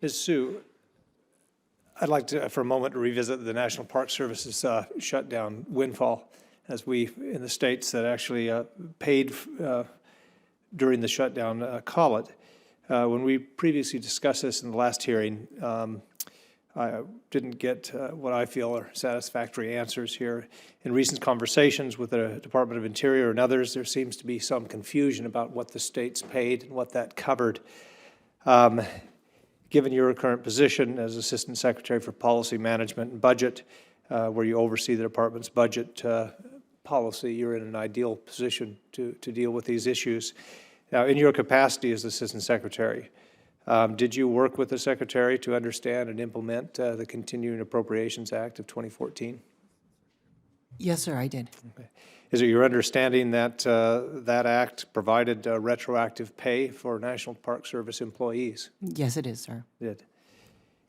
Ms. Suh, I'd like to, for a moment, revisit the National Park Service's shutdown windfall, as we, in the states that actually paid during the shutdown, call it. When we previously discussed this in the last hearing, I didn't get what I feel are satisfactory answers here. In recent conversations with the Department of Interior and others, there seems to be some confusion about what the states paid and what that covered. Given your current position as Assistant Secretary for Policy Management and Budget, where you oversee the department's budget policy, you're in an ideal position to deal with these issues. Now, in your capacity as Assistant Secretary, did you work with the Secretary to understand and implement the Continuing Appropriations Act of 2014? Yes, sir, I did. Okay. Is it your understanding that that act provided retroactive pay for National Park Service employees? Yes, it is, sir. It did.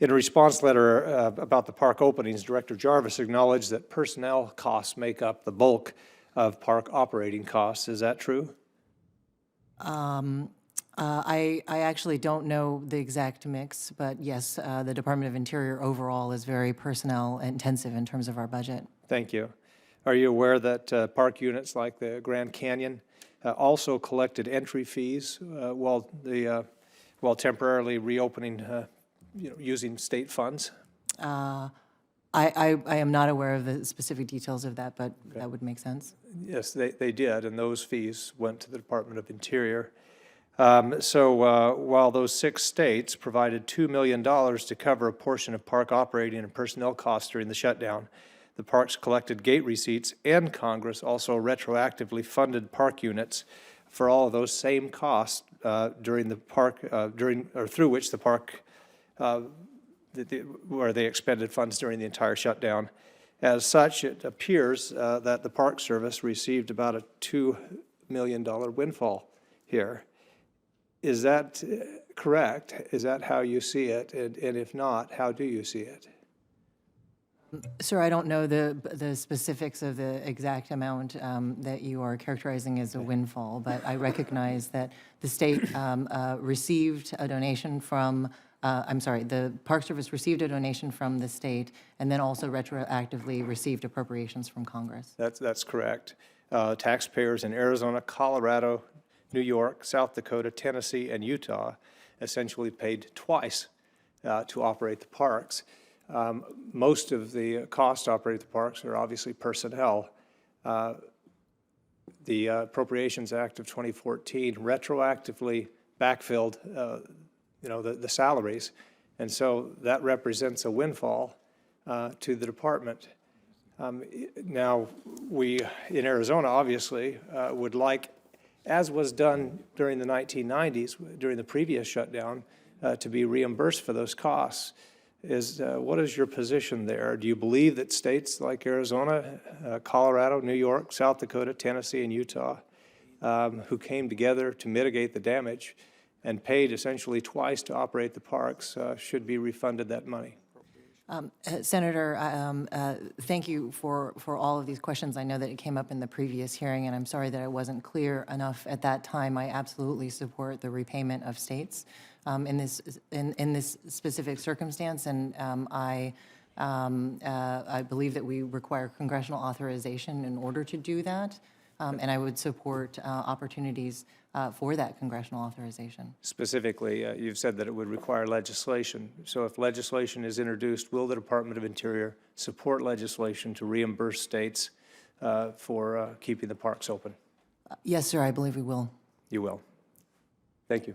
In a response letter about the park openings, Director Jarvis acknowledged that personnel costs make up the bulk of park operating costs. Is that true? I actually don't know the exact mix, but yes, the Department of Interior overall is very personnel intensive in terms of our budget. Thank you. Are you aware that park units like the Grand Canyon also collected entry fees while temporarily reopening, using state funds? I am not aware of the specific details of that, but okay, that would make sense. Yes, they did, and those fees went to the Department of Interior. While those 6 states provided $2 million to cover a portion of park operating and personnel costs during the shutdown, the parks collected gate receipts, and Congress also retroactively funded park units for all of those same costs during the park, through which the park, where they expended funds during the entire shutdown. As such, it appears that the Park Service received about a $2 million windfall here. Is that correct? Is that how you see it? And if not, how do you see it? Sir, I don't know the specifics of the exact amount that you are characterizing as a windfall, but I recognize that the state received a donation from, the Park Service received a donation from the state and then also retroactively received appropriations from Congress. That's correct. Taxpayers in Arizona, Colorado, New York, South Dakota, Tennessee, and Utah essentially paid twice to operate the parks. Most of the costs to operate the parks are obviously personnel. The Appropriations Act of 2014 retroactively backfilled, the salaries, and so that represents a windfall to the department. Now, we in Arizona obviously would like, as was done during the 1990s, during the previous shutdown, to be reimbursed for those costs. What is your position there? Do you believe that states like Arizona, Colorado, New York, South Dakota, Tennessee, and Utah, who came together to mitigate the damage and paid essentially twice to operate the parks, should be refunded that money? Senator, thank you for all of these questions. I know that it came up in the previous hearing, and I'm sorry that I wasn't clear enough at that time. I absolutely support the repayment of states in this specific circumstance, and I believe that we require congressional authorization in order to do that, and I would support opportunities for that congressional authorization. Specifically, you've said that it would require legislation. So if legislation is introduced, will the Department of Interior support legislation to reimburse states for keeping the parks open? Yes, sir, I believe we will. You will. Thank you.